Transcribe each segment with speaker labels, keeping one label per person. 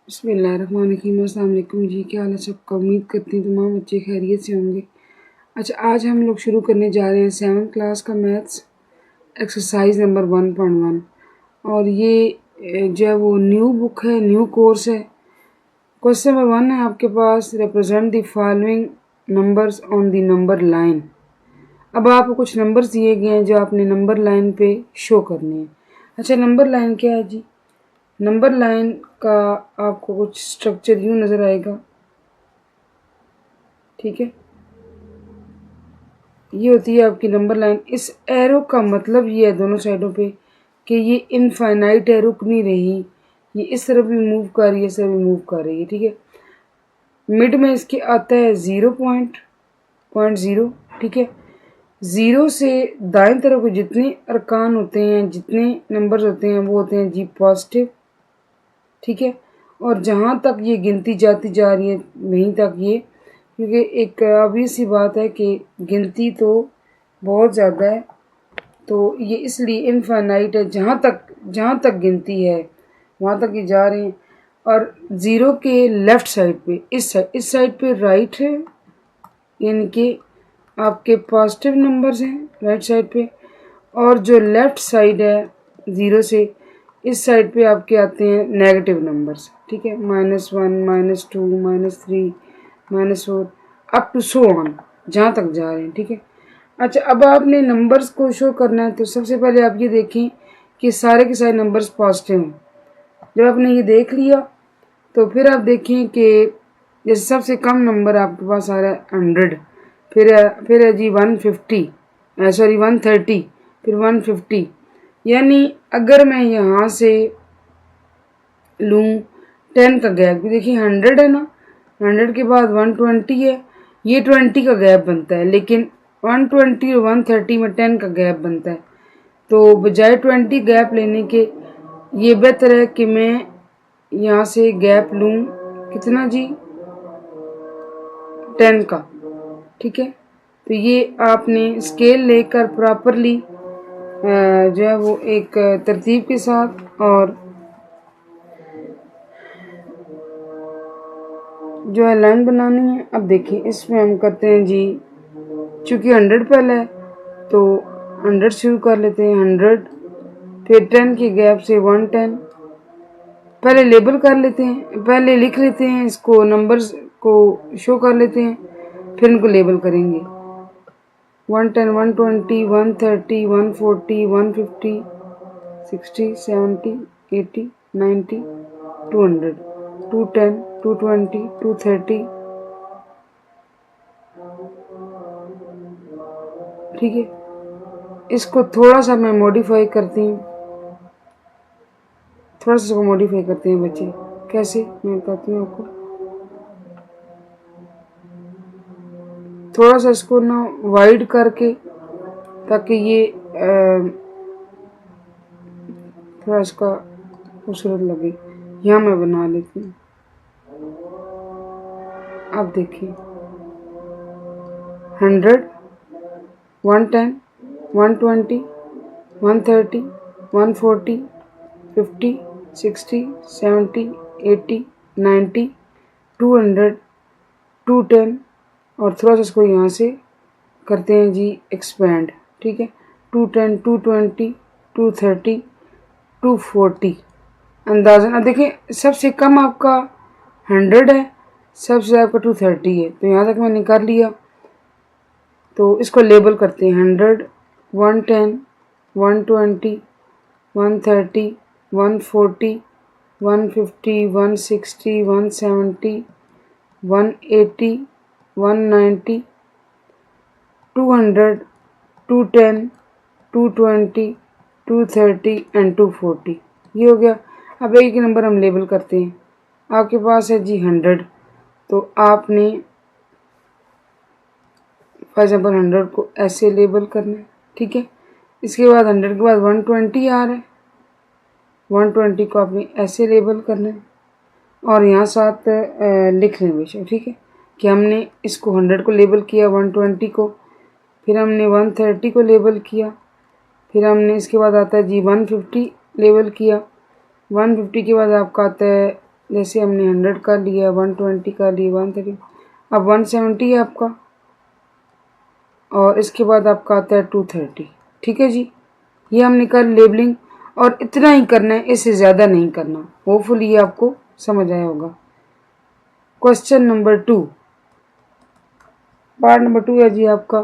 Speaker 1: बिस्मिल्लाहिर्रहमानिर्रहीम। अस्सलाम वालेकुम जी, क्या हाल है सबका। उम्मीद करती हूँ तमाम बच्चे खैरियत से होंगे। अच्छा, आज हम लोग शुरू करने जा रहे हैं 7th क्लास का मैथ्स एक्सरसाइज नंबर 1.1 और ये जो है वो न्यू बुक है, न्यू कोर्स है। क्वेश्चन नंबर 1 है आपके पास, represent the following numbers on the number line. अब आपको कुछ नंबर्स दिए गए हैं जो आपने नंबर लाइन पे शो करने हैं। अच्छा, नंबर लाइन क्या है जी? नंबर लाइन का आपको कुछ स्ट्रक्चर यूँ नज़र आएगा, ठीक है। ये होती है आपकी नंबर लाइन। इस एरो का मतलब ये है दोनों साइडों पे कि ये इनफाइनाइट है, रुक नहीं रही। ये इस तरफ भी मूव कर रही है, इस तरफ भी मूव कर रही है, ठीक है। मिड में इसके आता है 0.0, ठीक है। 0 से दाएं तरफ के जितने अरकान होते हैं, जितने नंबर्स होते हैं, वो होते हैं जी पॉजिटिव, ठीक है। और जहाँ तक ये गिनती जाती जा रही है वहीं तक ये, क्योंकि एक ऑब्वियस सी बात है कि गिनती तो बहुत ज़्यादा है, तो ये इसलिए इनफाइनाइट है। जहाँ तक गिनती है वहाँ तक ये जा रहे हैं। और ज़ीरो के लेफ़्ट साइड पे, इस साइड पे राइट है, यानी कि आपके पॉजिटिव नंबर्स हैं राइट साइड पे। और जो लेफ़्ट साइड है ज़ीरो से, इस साइड पे आपके आते हैं नेगेटिव नंबर्स, ठीक है। -1, -2, -3, -4 अप टू सो ऑन, जहाँ तक जा रहे हैं, ठीक है। अच्छा, अब आपने नंबर्स को शो करना है तो सबसे पहले आप ये देखें कि सारे के सारे नंबर्स पॉजिटिव हैं। जब आपने ये देख लिया तो फिर आप देखें कि जैसे सबसे कम नंबर आपके पास आ रहा है 100, फिर है जी 150, 130, फिर 150। यानी अगर मैं यहाँ से लूँ 10 का गैप, देखिए 100 है ना, 100 के बाद 120 है, ये 20 का गैप बनता है। लेकिन 120 और 130 में 10 का गैप बनता है, तो बजाय 20 गैप लेने के ये बेहतर है कि मैं यहाँ से गैप लूँ कितना जी, 10 का, ठीक है। तो ये आपने स्केल लेकर प्रॉपरली जो है वो एक तरतीब के साथ और जो है लाइन बनानी है। अब देखिए इसमें हम करते हैं जी, चूँकि 100 पहले है तो 100 शुरू कर लेते हैं। 100, फिर 10 के गैप से 110, पहले लेबल कर लेते हैं, पहले लिख लेते हैं, इसको नंबर्स को शो कर लेते हैं, फिर इनको लेबल करेंगे। 110, 120, 130, 140, 150, 60, 70, 80, 90, 200, 210, 220, 230, ठीक है। इसको थोड़ा सा मैं मॉडिफाई करती हूँ, थोड़ा सा इसको मॉडिफाई करते हैं बच्चे। कैसे, मैं बताती हूँ आपको। थोड़ा सा इसको ना वाइड करके, ताकि ये थोड़ा इसका खूबसूरत लगे। यहाँ मैं बना लेती हूँ। अब देखिए 100, 110, 120, 130, 140, 50, 60, 70, 80, 90, 200, 210 और थोड़ा सा इसको यहाँ से करते हैं जी एक्सपेंड, ठीक है। 210, 220, 230, 240 अंदाज़न। अब देखिए सबसे कम आपका 100 है, सबसे आपका 230 है, तो यहाँ तक मैंने कर लिया। तो इसको लेबल करते हैं 100, 110, 120, 130, 140, 150, 160, 170, 180, 190, 200, 210, 220, 230 एंड 240। ये हो गया। अब एक नंबर हम लेबल करते हैं। आपके पास है जी 100, तो आपने फॉर एग्जाम्पल 100 को ऐसे लेबल करना है, ठीक है। इसके बाद 100 के बाद 120 आ रहा है, 120 को आपने ऐसे लेबल करना है और यहाँ साथ लिख लें बेशक, ठीक है, कि हमने इसको 100 को लेबल किया, 120 को, फिर हमने 130 को लेबल किया, फिर हमने इसके बाद आता है जी 150 लेबल किया, 150 के बाद आपका आता है जैसे हमने 100 का लिया, 120 का लिया, 130, अब 170 है आपका, और इसके बाद आपका आता है 230। ठीक है जी, ये हमने कर लेबलिंग, और इतना ही करना है, इससे ज़्यादा नहीं करना। होपफुली ये आपको समझ आया होगा। क्वेश्चन नंबर 2, पार्ट नंबर 2 है जी आपका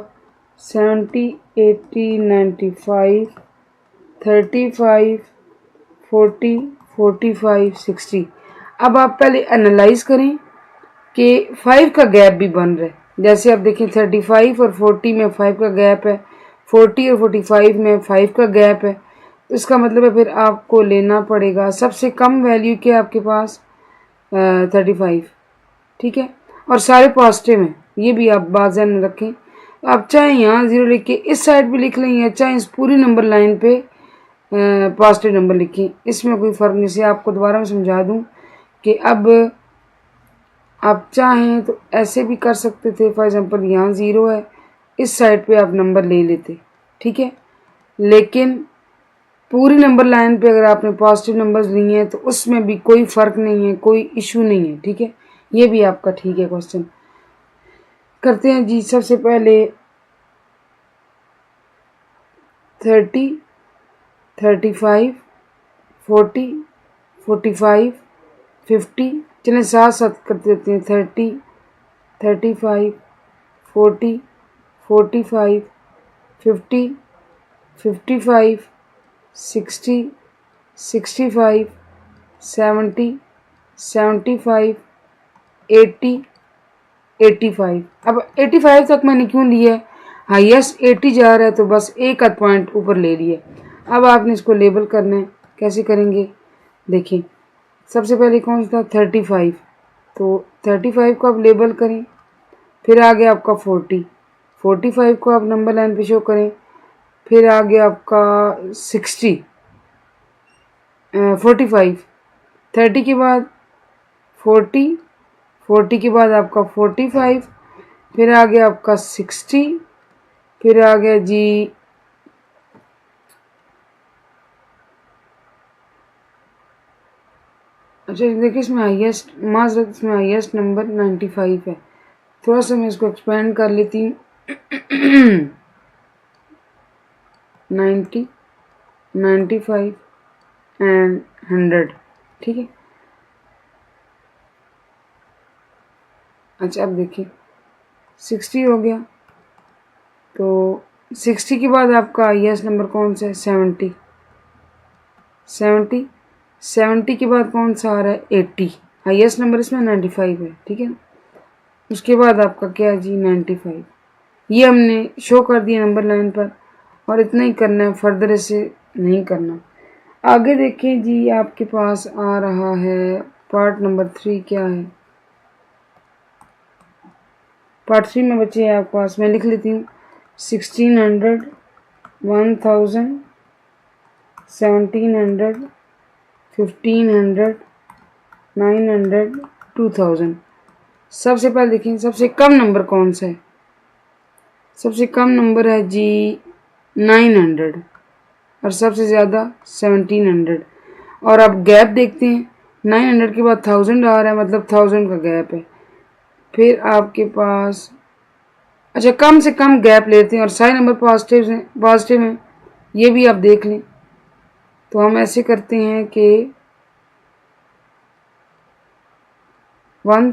Speaker 1: 70, 80, 95, 35, 40, 45, 60। अब आप पहले एनालाइज करें कि 5 का गैप भी बन रहा है। जैसे आप देखें 35 और 40 में 5 का गैप है, 40 और 45 में 5 का गैप है, तो इसका मतलब है फिर आपको लेना पड़ेगा सबसे कम वैल्यू क्या आपके पास 35। ठीक है, और सारे पॉजिटिव हैं, ये भी आप बात ध्यान में रखें। आप चाहे यहाँ 0 लिख के इस साइड भी लिख लें, या चाहे इस पूरी नंबर लाइन पे पॉजिटिव नंबर लिखें, इसमें कोई फ़र्क नहीं। से आपको दोबारा मैं समझा दूं कि अब आप चाहें तो ऐसे भी कर सकते थे। फॉर एग्जांपल यहाँ 0 है, इस साइड पे आप नंबर ले लेते। ठीक है, लेकिन पूरी नंबर लाइन पे अगर आपने पॉजिटिव नंबर्स लिए हैं तो उसमें भी कोई फ़र्क नहीं है, कोई इशू नहीं है। ठीक है, ये भी आपका ठीक है। क्वेश्चन करते हैं जी। सबसे पहले 30, 35, 40, 45, 50, चलें साथ साथ करते देते हैं। 30, 35, 40, 45, 50, 55, 60, 65, 70, 75, 80, 85। अब 85 तक मैंने क्यों लिया है, हाईएस्ट 80 जा रहा है तो बस एक आध पॉइंट ऊपर ले लिए। अब आपने इसको लेबल करना है, कैसे करेंगे देखिए। सबसे पहले कौन सा था 35, तो 35 को आप लेबल करें, फिर आगे आपका 40, 45 को आप नंबर लाइन पे शो करें, फिर आगे आपका 60, 45, 30 के बाद 40, 40 के बाद आपका 45, फिर आगे आपका 60, फिर आ गया जी अच्छा देखिए इसमें हाईएस्ट माजरत, इसमें हाईएस्ट नंबर 95 है। थोड़ा सा मैं इसको एक्सपेंड कर लेती हूँ 90, 95 एंड 100। ठीक है, अच्छा अब देखिए 60 हो गया, तो 60 के बाद आपका हाईएस्ट नंबर कौन सा है 70, 70, 70 के बाद कौन सा आ रहा है 80, हाईएस्ट नंबर इसमें 95 है। ठीक है, उसके बाद आपका क्या है जी 95। ये हमने शो कर दिया नंबर लाइन पर, और इतना ही करना है, फर्दर इसे नहीं करना। आगे देखें जी, आपके पास आ रहा है पार्ट नंबर 3 क्या है। पार्ट 3 में बच्चे हैं आपके पास, मैं लिख लेती हूँ 1600, 1000, 1700, 1500, 900, 2000। सबसे पहले देखें सबसे कम नंबर कौन सा है। सबसे कम नंबर है जी 900, और सबसे ज़्यादा 1700। और अब गैप देखते हैं, 900 के बाद 1000 आ रहा है, मतलब 1000 का गैप है। फिर आपके पास अच्छा कम से कम गैप लेते हैं, और सारे नंबर पॉजिटिव हैं, ये भी आप देख लें। तो हम ऐसे करते हैं कि 1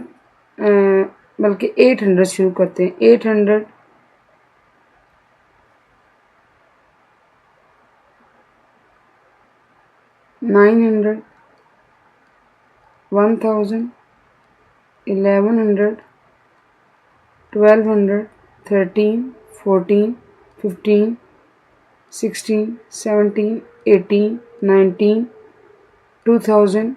Speaker 1: बल्कि 800 शुरू करते हैं। 800, 900, 1000, 1100, 1200, 13, 14, 15, 16, 17, 18, 19, 2000,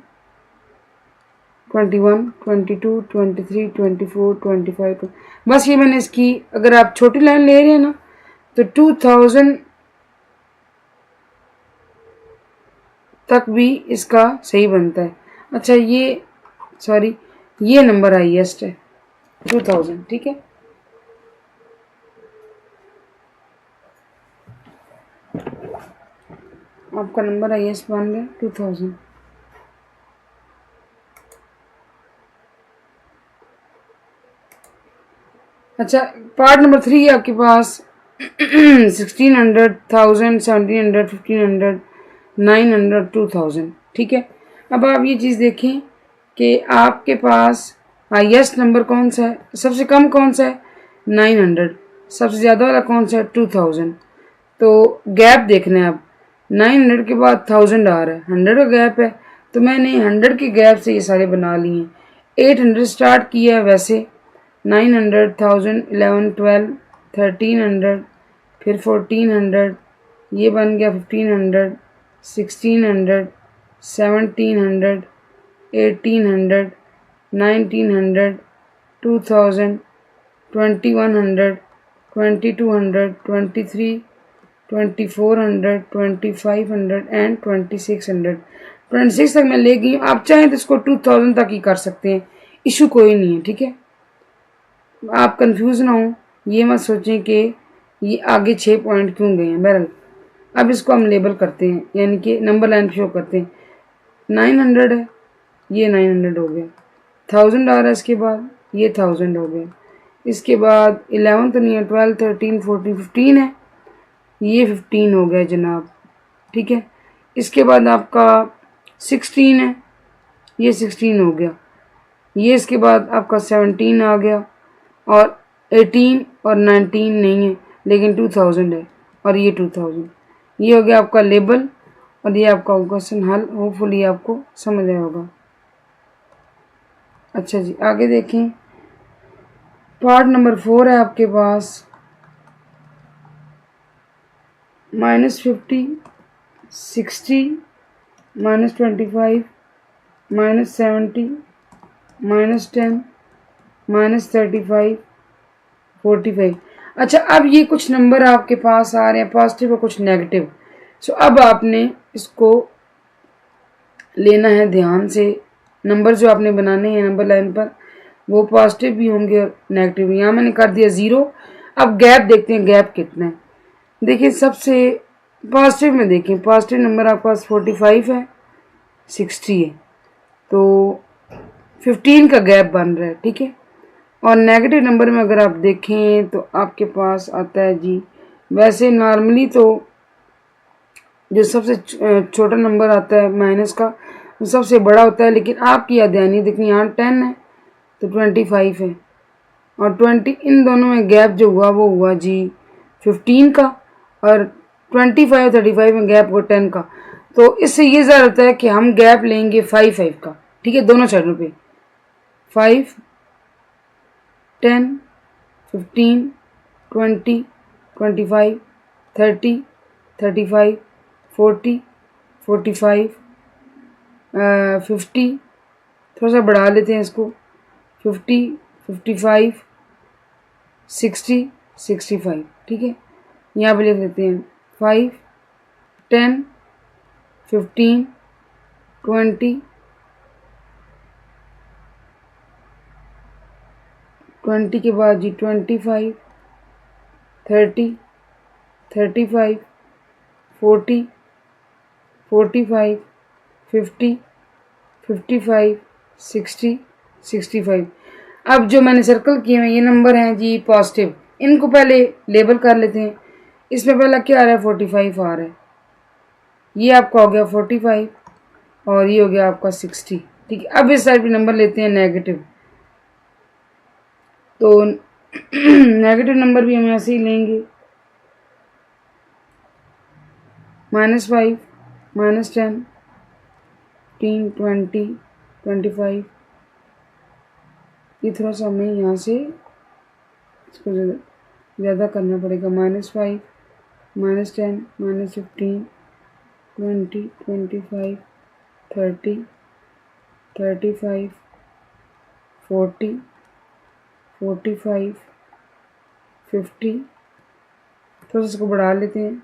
Speaker 1: 21, 22, 23, 24, 25। बस ये मैंने इसकी, अगर आप छोटी लाइन ले रहे हैं ना तो 2000 तक भी इसका सही बनता है। अच्छा ये सॉरी, ये नंबर हाईएस्ट है 2000। ठीक है, आपका नंबर हाईएस्ट बन गया 2000। अच्छा, पार्ट नंबर 3 है आपके पास 1600, 1000, 1700, 1500, 900, 2000। ठीक है, अब आप ये चीज़ देखें कि आपके पास हाईएस्ट नंबर कौन सा है, सबसे कम कौन सा है 900, सबसे ज़्यादा वाला कौन सा है 2000। तो गैप देखना है आप, 900 के बाद 1000 आ रहा है, 100 का गैप है, तो मैंने 100 के गैप से ये सारे बना लिए हैं। 800 स्टार्ट किया है वैसे, 900, 1000, 11, 12, 1300, फिर 1400, ये बन गया 1500, 1600, 1700, 1800, 1900, 2000, 2100, 2200, 23, 2400, 2500 एंड 2600। 26 तक मैं ले गई हूँ, आप चाहें तो इसको 2000 तक ही कर सकते हैं, इशू कोई नहीं है। ठीक है, आप कंफ्यूज ना हो, ये मत सोचें कि ये आगे 6 पॉइंट क्यों गए हैं। बहरहाल अब इसको हम लेबल करते हैं, यानी कि नंबर लाइन शो करते हैं। 900 है, ये 900 हो गया। 1000 आ रहा है इसके बाद, ये 1000 हो गया। इसके बाद 11 तो नहीं है, 12, 13, 14, 15 है, ये 15 हो गया जनाब। ठीक है, इसके बाद आपका 16 है, ये 16 हो गया। ये इसके बाद आपका 17 आ गया, और 18 और 19 नहीं है, लेकिन 2000 है, और ये 2000। ये हो गया आपका लेबल, और ये आपका क्वेश्चन हल। होपफुली आपको समझ आया होगा। अच्छा जी, आगे देखें, पार्ट नंबर 4 है आपके पास -50, 60, -25, -70, -10, -35, 45। अच्छा, अब ये कुछ नंबर आपके पास आ रहे हैं पॉजिटिव और कुछ नेगेटिव। सो अब आपने इसको लेना है ध्यान से। नंबर जो आपने बनाने हैं नंबर लाइन पर, वो पॉजिटिव भी होंगे और नेगेटिव भी। यहाँ मैंने कर दिया 0। अब गैप देखते हैं, गैप कितना है। देखिए, सबसे पॉजिटिव में देखें, पॉजिटिव नंबर आपके पास 45 है, 60 है, तो 15 का गैप बन रहा है। ठीक है, और नेगेटिव नंबर में अगर आप देखें तो आपके पास आता है जी, वैसे नॉर्मली तो जो सबसे छोटा नंबर आता है माइनस का, वो सबसे बड़ा होता है, लेकिन आपकी याद ध्यान देखिए, यहाँ 10 है तो 25 है, और 20, इन दोनों में गैप जो हुआ वो हुआ जी 15 का, और 25 35 में गैप हुआ 10 का। तो इससे ये ज़्यादा होता है कि हम गैप लेंगे 5 का। ठीक है, दोनों साइडों पे 5, 10, 15, 20, 25, 30, 35, 40, 45, 50, थोड़ा सा बढ़ा लेते हैं इसको, 50, 55, 60, 65। ठीक है, यहाँ पे लिख लेते हैं 5, 10, 15, 20, 20 के बाद जी 25, 30, 35, 40, 45, 50, 55, 60, 65। अब जो मैंने सर्कल किए हैं ये नंबर हैं जी पॉजिटिव, इनको पहले लेबल कर लेते हैं। इसमें पहला क्या आ रहा है 45 आ रहा है, ये आपका हो गया 45, और ये हो गया आपका 60। ठीक है, अब इस साइड पे नंबर लेते हैं नेगेटिव। तो नेगेटिव नंबर भी हम ऐसे ही लेंगे, -5, -10, 15, 20, 25। ये थोड़ा सा हमें यहाँ से इसको ज़्यादा करना पड़ेगा, -5, -10, -15, 20, 25, 30, 35, 40, 45, 50। थोड़ा सा इसको बढ़ा लेते हैं।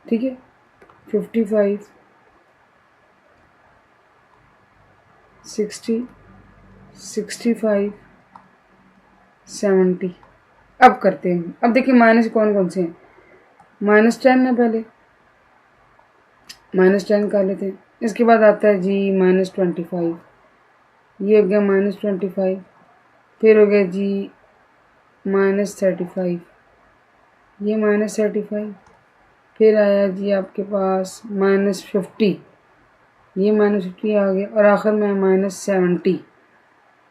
Speaker 1: ठीक है, 55, 60, 65, 70। अब करते हैं, अब देखिए माइनस कौन कौन से हैं। -10 है, पहले -10 कर लेते हैं। इसके बाद आता है जी -25, ये हो गया -25, फिर हो गया जी -35, ये -35, फिर आया जी आपके पास -50, ये -50 आ गया, और आखिर में -70,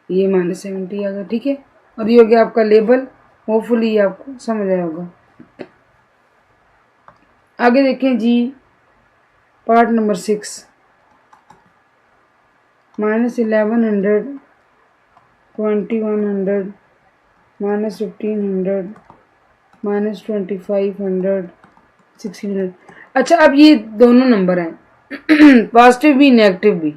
Speaker 1: ये -70 आ गया। ठीक है, और ये हो गया आपका लेबल। होपफुली आपको समझ आया होगा। आगे देखें जी, पार्ट नंबर 6, -1100, 2100, -1500, -2500, 1600। अच्छा, अब ये दोनों नंबर हैं पॉजिटिव भी नेगेटिव भी।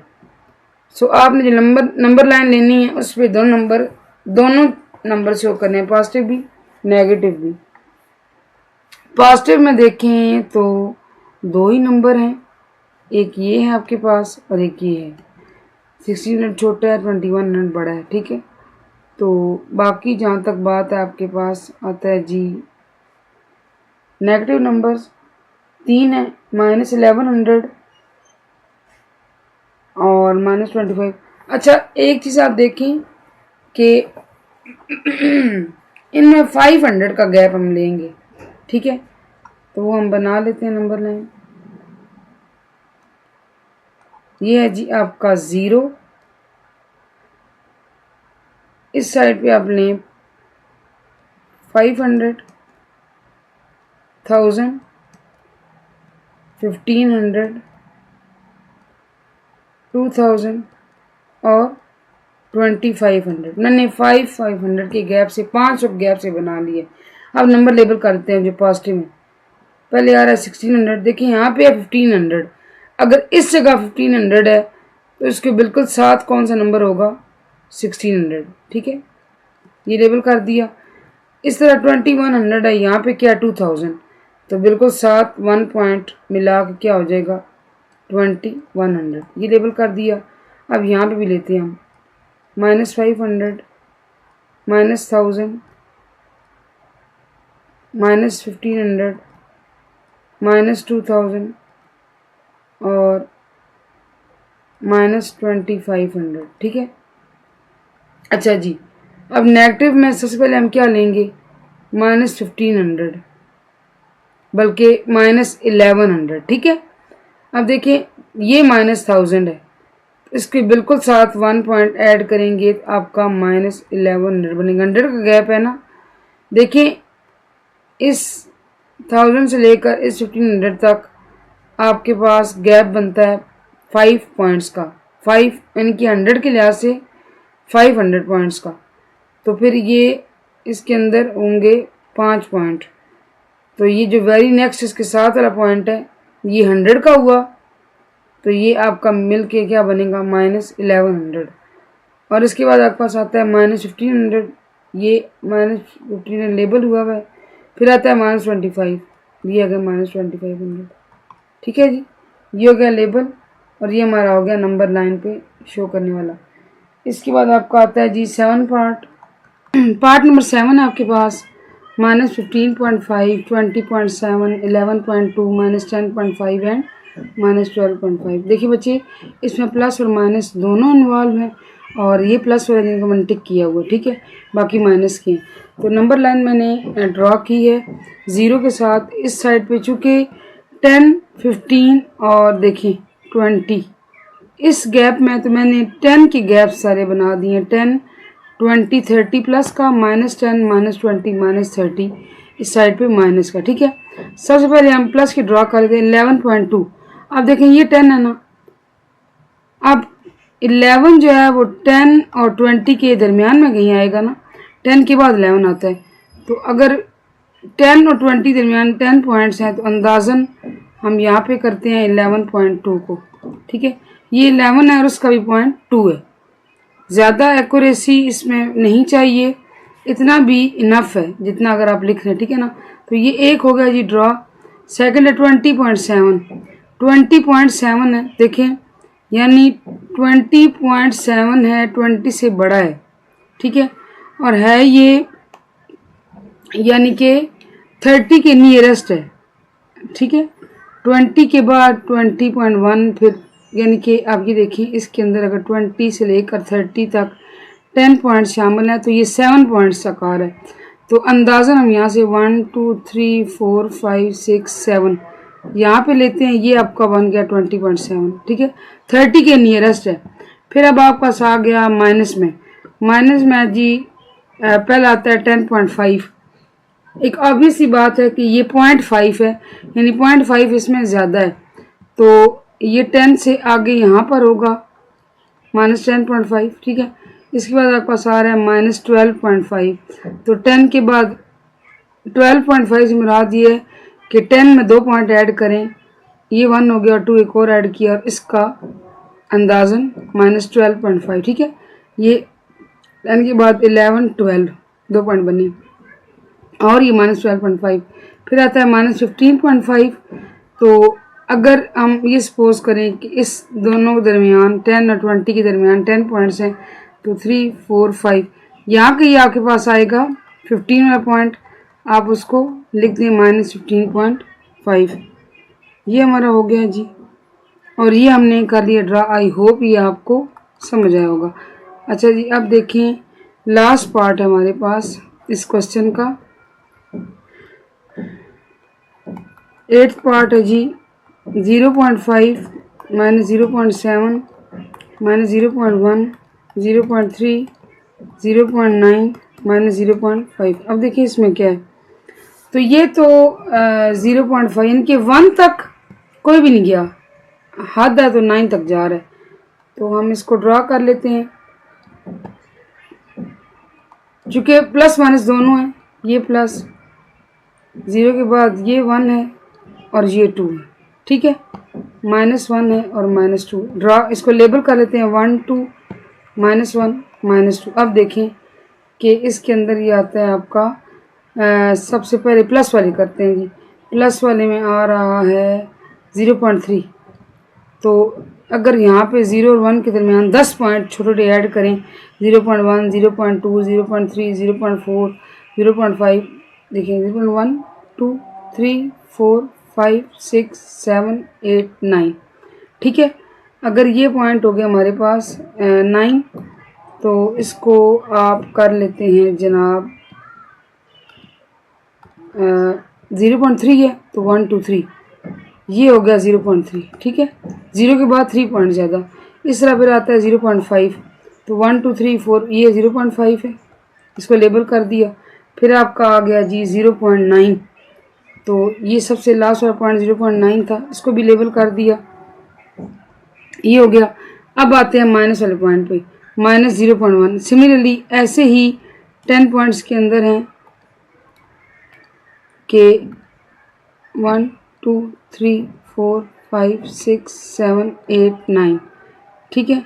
Speaker 1: सो आपने जो नंबर लाइन लेनी है उस पर दोनों नंबर शो करने हैं, पॉजिटिव भी नेगेटिव भी। पॉजिटिव में देखें तो दो ही नंबर हैं, एक ये है आपके पास और एक ये है। 1600 छोटा है, 2100 बड़ा है। ठीक है, तो बाकी जहाँ तक बात है आपके पास आता है जी नेगेटिव नंबर्स 3 है, -1100 और -25। अच्छा, एक चीज़ आप देखें कि इनमें 500 का गैप हम लेंगे। ठीक है, तो वो हम बना लेते हैं नंबर लाइन। ये है जी आपका 0, इस साइड पे आप लें 500, 1000, 1500, 2000 और 2500। मैंने 500 के गैप से 500 गैप से बना लिए। अब नंबर लेबल करते हैं जो पॉजिटिव में। पहले आ रहा है 1600, देखिए यहाँ पे है 1500। अगर इस जगह 1500 है तो इसके बिल्कुल साथ कौन सा नंबर होगा? 1600। ठीक है, ये लेबल कर दिया। इस तरह 2100 है, यहाँ पे क्या 2000, तो बिल्कुल साथ 1 पॉइंट मिला के क्या हो जाएगा 2100, ये लेबल कर दिया। अब यहाँ पे भी लेते हैं हम -500, -1000, -1500, -2000 और -2500। ठीक है, अच्छा जी, अब नेगेटिव में सबसे पहले हम क्या लेंगे? -1500, बल्कि -1100। ठीक है, अब देखिए ये -1000 है, इसके बिल्कुल साथ 1 पॉइंट ऐड करेंगे तो आपका -1100 बनेगा। 100 का गैप है ना, देखिए इस 1000 से लेकर इस 1500 तक आपके पास गैप बनता है 5 पॉइंट्स का। 5 यानी कि 100 के लिहाज से 500 पॉइंट्स का, तो फिर ये इसके अंदर होंगे 5 पॉइंट। तो ये जो वेरी नेक्स्ट इसके साथ वाला पॉइंट है ये 100 का हुआ, तो ये आपका मिल के क्या बनेगा -1100। और इसके बाद आपके पास आता है -1500, ये -1500 लेबल हुआ है। फिर आता है -25, दिया गया -2500। ठीक है जी, ये हो गया लेबल और ये हमारा हो गया नंबर लाइन पे शो करने वाला। इसके बाद आपका आता है जी 7 पार्ट। पार्ट नंबर 7 है आपके पास -15.5, 20.7, 11.2, -10.5 एंड -12.5। देखिए बच्चे, इसमें प्लस और माइनस दोनों इन्वॉल्व हैं और ये प्लस वाले को मैंने टिक किया हुआ है। ठीक है, बाकी माइनस के। तो नंबर लाइन मैंने ड्रॉ की है 0 के साथ। इस साइड पे चूँकि 10, 15 और देखिए 20 इस गैप में, तो मैंने 10 के गैप सारे बना दिए। 10, 20, 30 प्लस का, -10, -20, -30 इस साइड पे माइनस का। ठीक है, सबसे पहले हम प्लस की ड्रॉ कर दें 11.2। अब देखें ये 10 है ना, अब 11 जो है वो 10 और 20 के दरमियान में कहीं आएगा ना, 10 के बाद 11 आता है। तो अगर 10 और 20 दरमियान 10 पॉइंट्स हैं तो अंदाजन हम यहाँ पे करते हैं 11.2 को। ठीक है, ये 11 है और उसका भी पॉइंट 2 है। ज़्यादा एक्यूरेसी इसमें नहीं चाहिए, इतना भी इनफ है जितना अगर आप लिख रहे हैं। ठीक है ना, तो ये एक हो गया जी ड्रॉ। सेकंड है 20.7, 20.7 है, देखें यानी 20.7 है, 20 से बड़ा है। ठीक है, और है ये यानी कि 30 के नियरेस्ट है। ठीक है, 20 के बाद 20.1, फिर यानी कि आप ये देखिए इसके अंदर अगर 20 से लेकर 30 तक 10 पॉइंट शामिल हैं तो ये 7 पॉइंट्स का कार है। तो अंदाज़न हम यहाँ से 1 2 3 4 5 6 7 यहाँ पे लेते हैं, ये आपका बन गया 20.7, ठीक है, 30 के नियरेस्ट है। फिर अब आपका आ गया माइनस में जी पहला आता है 10.5। एक ऑब्वियस सी बात है कि ये 0.5 है, यानी 0.5 इसमें ज़्यादा है, तो ये 10 से आगे यहाँ पर होगा -10.5, ठीक है। इसके बाद आपका आ रहा है -12.5, तो 10 के बाद 12.5 से मुराद ये है कि 10 में 2 पॉइंट ऐड करें, ये 1 हो गया और 2 एक और ऐड किया और इसका अंदाज़न -12.5, ठीक है। ये 10 के बाद 11 12 2 पॉइंट बने और ये -12.5। फिर आता है -15.5। तो अगर हम ये सपोज करें कि इस दोनों के दरमियान 10 और 20 के दरमियान 10 पॉइंट्स हैं, तो 3 4 5 यहाँ के ये आपके पास आएगा 15 वाला पॉइंट, आप उसको लिख दें -15.5। ये हमारा हो गया जी, और ये हमने कर लिया ड्रा। आई होप ये आपको समझ आया होगा। अच्छा जी, अब देखें लास्ट पार्ट है हमारे पास इस क्वेश्चन का, 8th पार्ट है जी। 0.5 -0.7 -0.1 0.3 0.9 -0.5। अब देखिए इसमें क्या है, तो ये तो 0.5 इनके 1 तक कोई भी नहीं गया, हद है तो 9 तक जा रहा है, तो हम इसको ड्रा कर लेते हैं। चूँकि प्लस माइनस दोनों हैं, ये प्लस 0 के बाद ये 1 है और ये 2 है, ठीक है, -1 है और -2 ड्रा, इसको लेबल कर लेते हैं 1 2 -1 -2। अब देखें कि इसके अंदर ये आता है आपका सबसे पहले प्लस वाले करते हैं जी। प्लस वाले में आ रहा है 0.3, तो अगर यहाँ पे 0 और 1 के दरमियान 10 पॉइंट छोटे छोटे ऐड करें, 0.1 0.2 0.3 0.4 0.5, देखिए 0.1 2 3 4 5 6 7 8 9, ठीक है। अगर ये पॉइंट हो गया हमारे पास 9, तो इसको आप कर लेते हैं जनाब 0.3 है तो 1 2 3, ये हो गया 0.3, ठीक है। 0 के बाद 3 पॉइंट ज़्यादा, इस तरह फिर आता है 0.5, तो 1 2 3 4 ये 0.5 है, इसको लेबल कर दिया। फिर आपका आ गया जी 0.9, तो ये सबसे लास्ट वाला पॉइंट 0.9 था, इसको भी लेबल कर दिया, ये हो गया। अब आते हैं माइनस वाले पॉइंट पे, -0.1। सिमिलरली ऐसे ही 10 पॉइंट्स के अंदर हैं कि 1 2 3 4 5 6 7 8 9, ठीक है।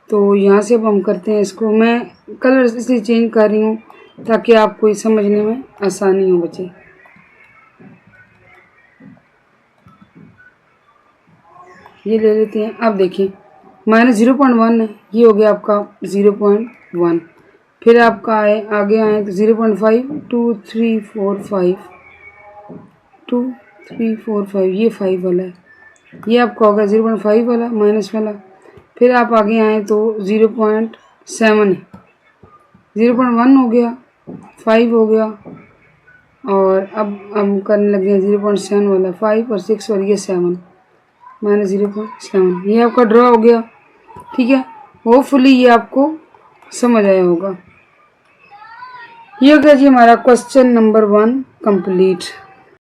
Speaker 1: तो यहाँ से अब हम करते हैं इसको, मैं कलर इसलिए चेंज कर रही हूँ ताकि आपको समझने में आसानी हो बच्चे। ये ले लेते हैं। अब देखिए -0.1 है, ये हो गया आपका 0.1। फिर आपका आगे आए तो 0.5 2 3 4 5 2 3 4 5, ये 5 वाला है, ये आपका होगा 0.5 वाला माइनस वाला। फिर आप आगे आए तो 0.7 है, 0.1 हो गया, 5 हो गया, और अब हम करने लगे हैं 0.7 वाला, 5 और 6 और ये 7 -0.7। ये आपका ड्रा हो गया, ठीक है। होपफुली ये आपको समझ आया होगा। ये हो गया जी हमारा क्वेश्चन नंबर 1 कंप्लीट।